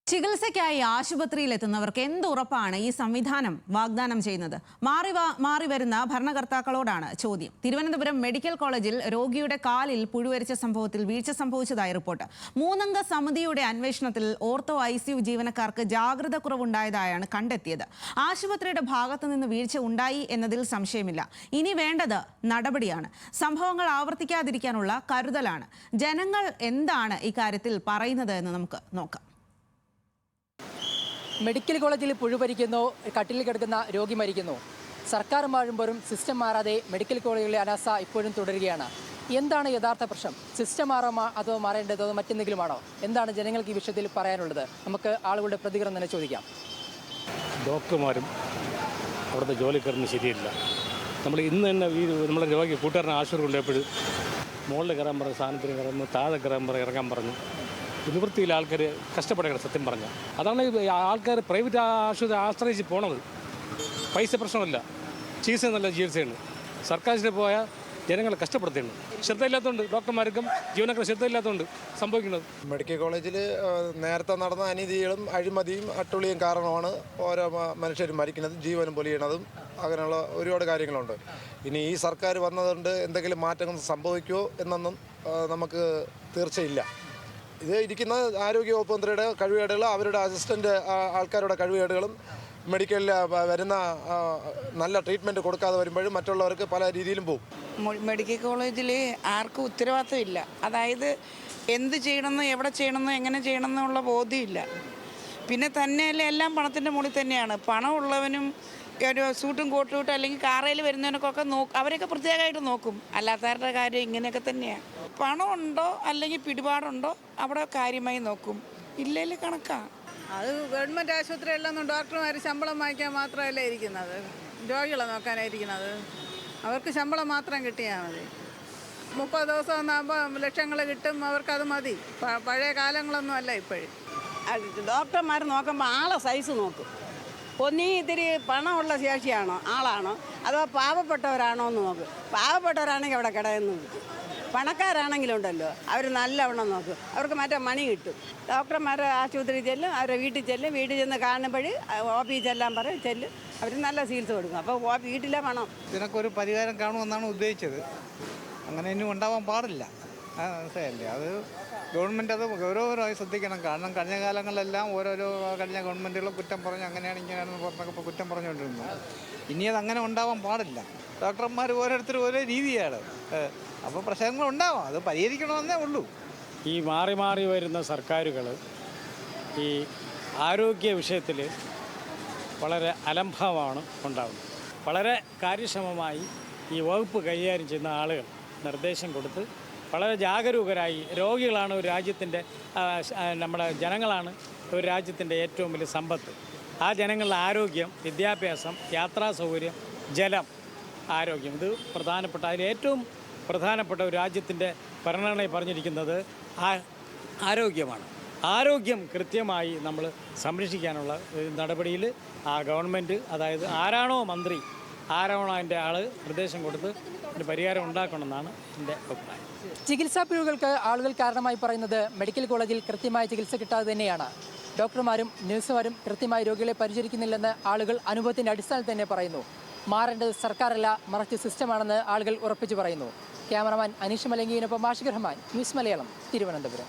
ചികിത്സയ്ക്കായി ആശുപത്രിയിലെത്തുന്നവർക്ക് എന്തുറപ്പാണ് ഈ സംവിധാനം വാഗ്ദാനം ചെയ്യുന്നത്? മാറി വരുന്ന ഭരണകർത്താക്കളോടാണ് ചോദ്യം. തിരുവനന്തപുരം മെഡിക്കൽ കോളേജിൽ രോഗിയുടെ കാലിൽ പുഴുവരിച്ച സംഭവത്തിൽ വീഴ്ച സംഭവിച്ചതായി റിപ്പോർട്ട്. 3-അംഗ സമിതിയുടെ അന്വേഷണത്തിൽ ഓർത്തോ ICU ജീവനക്കാർക്ക് ജാഗ്രത കുറവുണ്ടായതായാണ് കണ്ടെത്തിയത്. ആശുപത്രിയുടെ ഭാഗത്തു നിന്ന് വീഴ്ച ഉണ്ടായി എന്നതിൽ സംശയമില്ല. ഇനി വേണ്ടത് നടപടിയാണ്. സംഭവങ്ങൾ ആവർത്തിക്കാതിരിക്കാനുള്ള കരുതലാണ്. ജനങ്ങൾ എന്താണ് ഇക്കാര്യത്തിൽ പറയുന്നത് എന്ന് നമുക്ക് നോക്കാം. മെഡിക്കൽ കോളേജിൽ പുഴുപരിക്കുന്നു, കട്ടിലിൽ കിടക്കുന്ന രോഗി മരിക്കുന്നു. സർക്കാർ മാറുമ്പോഴും സിസ്റ്റം മാറാതെ മെഡിക്കൽ കോളേജിലെ അനാസ്ഥ ഇപ്പോഴും തുടരുകയാണ്. എന്താണ് യഥാർത്ഥ പ്രശ്നം? സിസ്റ്റം മാറാമോ അതോ മാറേണ്ടതോ മറ്റെന്തെങ്കിലും ആണോ? എന്താണ് ജനങ്ങൾക്ക് ഈ വിഷയത്തിൽ പറയാനുള്ളത്? നമുക്ക് ആളുകളുടെ പ്രതികരണം തന്നെ ചോദിക്കാം. ഡോക്ടർമാരും അവിടുത്തെ ജോലിക്കാരനും ശരിയല്ല. നമ്മൾ ഇന്ന് തന്നെ നമ്മുടെ രോഗി കൂട്ടുകാരനെ ആശുപത്രി കൊണ്ടുപോയപ്പോൾ മുകളിൽ കയറാൻ പറഞ്ഞു, സാധനത്തിന് കയറുന്നു, താഴെ കയറാൻ പറഞ്ഞു, ഇറങ്ങാൻ പറഞ്ഞു. നിവൃത്തിയിൽ ആൾക്കാർ കഷ്ടപ്പെടണം. സത്യം പറഞ്ഞാൽ അതാണ് ആൾക്കാർ പ്രൈവറ്റ് ആശുപത്രി ആശ്രയിച്ച് പോണത്. പൈസ പ്രശ്നമല്ല, ചികിത്സ നല്ല ചികിത്സയാണ്. സർക്കാരിൽ പോയാൽ ജനങ്ങളെ കഷ്ടപ്പെടുത്തുന്നു. ശ്രദ്ധയില്ലാത്തതുകൊണ്ട് ഡോക്ടർമാർക്കും ജീവനക്കാർ ശ്രദ്ധയില്ലാത്തതുകൊണ്ട് സംഭവിക്കുന്നത്. മെഡിക്കൽ കോളേജിൽ നേരത്തെ നടന്ന അനീതികളും അഴിമതിയും അട്ടുളിയും കാരണമാണ് ഓരോ മനുഷ്യർ മരിക്കുന്നതും ജീവനും പൊലിയണതും. അങ്ങനെയുള്ള ഒരുപാട് കാര്യങ്ങളുണ്ട്. ഇനി ഈ സർക്കാർ വന്നതുകൊണ്ട് എന്തെങ്കിലും മാറ്റങ്ങൾ സംഭവിക്കുമോ എന്നൊന്നും നമുക്ക് തീർച്ചയില്ല. ഇത് ഇരിക്കുന്ന ആരോഗ്യവകുപ്പ് മന്ത്രിയുടെ കഴിവുകേടുകളും അവരുടെ അസിസ്റ്റൻ്റ് ആൾക്കാരുടെ കഴിവുകേടുകളും മെഡിക്കലിൽ വരുന്ന നല്ല ട്രീറ്റ്മെൻറ്റ് കൊടുക്കാതെ വരുമ്പോഴും മറ്റുള്ളവർക്ക് പല രീതിയിലും പോകും. മെഡിക്കൽ കോളേജിൽ ആർക്കും ഉത്തരവാദിത്തമില്ല. അതായത് എന്ത് ചെയ്യണമെന്നോ എവിടെ ചെയ്യണമെന്നോ എങ്ങനെ ചെയ്യണമെന്നുള്ള ബോധ്യമില്ല. പിന്നെ തന്നെയല്ല എല്ലാം പണത്തിൻ്റെ മുകളിൽ തന്നെയാണ്. പണമുള്ളവനും ഒരു സൂട്ടും കോട്ടും ഇട്ട് അല്ലെങ്കിൽ കാറയിൽ വരുന്നവനൊക്കെ അവരൊക്കെ പ്രത്യേകമായിട്ട് നോക്കും. അല്ലാത്തവരുടെ കാര്യം ഇങ്ങനെയൊക്കെ തന്നെയാണ്. പണമുണ്ടോ അല്ലെങ്കിൽ പിടിപാടുണ്ടോ അവിടെ കാര്യമായി നോക്കും. ഇല്ലെങ്കിൽ കണക്കാണ്. അത് ഗവൺമെൻറ് ആശുപത്രികളിലൊന്നും ഡോക്ടർമാർ ശമ്പളം വാങ്ങിക്കാൻ മാത്രമല്ല ഇരിക്കുന്നത്, രോഗികളെ നോക്കാനായിരിക്കുന്നത്. അവർക്ക് ശമ്പളം മാത്രം കിട്ടിയാൽ മതി. 30 ദിവസം ഒന്നാകുമ്പോൾ ലക്ഷങ്ങൾ കിട്ടും, അവർക്കത് മതി. പഴയ കാലങ്ങളൊന്നും അല്ല ഇപ്പോഴും. ഡോക്ടർമാർ നോക്കുമ്പോൾ ആളെ സൈസ് നോക്കും. ഒന്നീ ഇത്തിരി പണമുള്ള ശേഷിയാണോ ആളാണോ അതോ പാവപ്പെട്ടവരാണോ എന്ന് നോക്കും. പാവപ്പെട്ടവരാണെങ്കിൽ അവിടെ കിടന്നു നോക്കും. പണക്കാരാണെങ്കിലുണ്ടല്ലോ അവർ നല്ലവണ്ണം നോക്കും. അവർക്ക് മറ്റേ മണി കിട്ടും. ഡോക്ടർമാർ ആശുപത്രി ചെല്ലും, അവരെ വീട്ടിൽ ചെല്ലും. വീട്ടിൽ ചെന്ന് കാണുമ്പോൾ OP ചെല്ലാൻ പറയും, ചെല്ലും. അവർ നല്ല ചികിത്സ കൊടുക്കും. അപ്പോൾ വീട്ടിലെ പണം. ഇതിനൊക്കെ പരിഹാരം കാണുമെന്നാണ് ഉദ്ദേശിച്ചത്. അങ്ങനെ ഇനി ഉണ്ടാവാൻ പാടില്ല. മനസ്സിലായില്ലേ? അത് ഗവൺമെൻറ് അത് ഗൗരവമായി ശ്രദ്ധിക്കണം. കാരണം കഴിഞ്ഞ കാലങ്ങളിലെല്ലാം ഓരോരോ കഴിഞ്ഞ ഗവൺമെൻറ്റുകൾ കുറ്റം പറഞ്ഞ് അങ്ങനെയാണ് ഇങ്ങനെയാണെന്ന് പറഞ്ഞൊക്കെ കുറ്റം പറഞ്ഞുകൊണ്ടിരുന്നു. ഇനി അതങ്ങനെ ഉണ്ടാവാൻ പാടില്ല. ഡോക്ടർമാർ ഓരോരുത്തരും ഓരോ രീതിയാണ്. അപ്പോൾ പ്രശ്നങ്ങൾ ഉണ്ടാവാം, അത് പരിഹരിക്കണമെന്നേ ഉള്ളൂ. ഈ മാറി മാറി വരുന്ന സർക്കാരുകൾ ഈ ആരോഗ്യ വിഷയത്തിൽ വളരെ അലംഭാവമാണ് ഉണ്ടാകുന്നത്. വളരെ കാര്യക്ഷമമായി ഈ വകുപ്പ് കൈകാര്യം ചെയ്യുന്ന ആളുകൾ നിർദ്ദേശം കൊടുത്ത് വളരെ ജാഗരൂകരായി, രോഗികളാണ് ഒരു രാജ്യത്തിൻ്റെ, നമ്മുടെ ജനങ്ങളാണ് ഒരു രാജ്യത്തിൻ്റെ ഏറ്റവും വലിയ സമ്പത്ത്. ആ ജനങ്ങളുടെ ആരോഗ്യം, വിദ്യാഭ്യാസം, യാത്രാ സൗകര്യം, ജലം, ആരോഗ്യം, ഇത് പ്രധാനപ്പെട്ട, അതിൽ ഏറ്റവും പ്രധാനപ്പെട്ട ഒരു രാജ്യത്തിൻ്റെ ഭരണഘടനയിൽ പറഞ്ഞിരിക്കുന്നത് ആരോഗ്യമാണ്. ആരോഗ്യം കൃത്യമായി നമ്മൾ സംരക്ഷിക്കാനുള്ള നടപടിയിൽ ആ ഗവൺമെൻറ്, അതായത് ആരാണോ മന്ത്രി, ആരാണോ അതിൻ്റെ ആൾ നിർദ്ദേശം കൊടുത്ത് ഒരു പരിഹാരം ഉണ്ടാക്കണമെന്നാണ് എൻ്റെ അഭിപ്രായം. ചികിത്സാ പിഴവുകൾക്ക് ആളുകൾ കാരണമായി പറയുന്നത് മെഡിക്കൽ കോളേജിൽ കൃത്യമായ ചികിത്സ കിട്ടാതെ തന്നെയാണ്. ഡോക്ടർമാരും നഴ്സുമാരും കൃത്യമായി രോഗികളെ പരിചരിക്കുന്നില്ലെന്ന് ആളുകൾ അനുഭവത്തിൻ്റെ അടിസ്ഥാനത്തിൽ തന്നെ പറയുന്നു. മാറേണ്ടത് സർക്കാരല്ല, മറിച്ച് സിസ്റ്റമാണെന്ന് ആളുകൾ ഉറപ്പിച്ചു പറയുന്നു. ക്യാമറമാൻ അനീഷ് മലങ്കിനൊപ്പം ആഷിഖ് റഹ്മാൻ, ന്യൂസ് മലയാളം, തിരുവനന്തപുരം.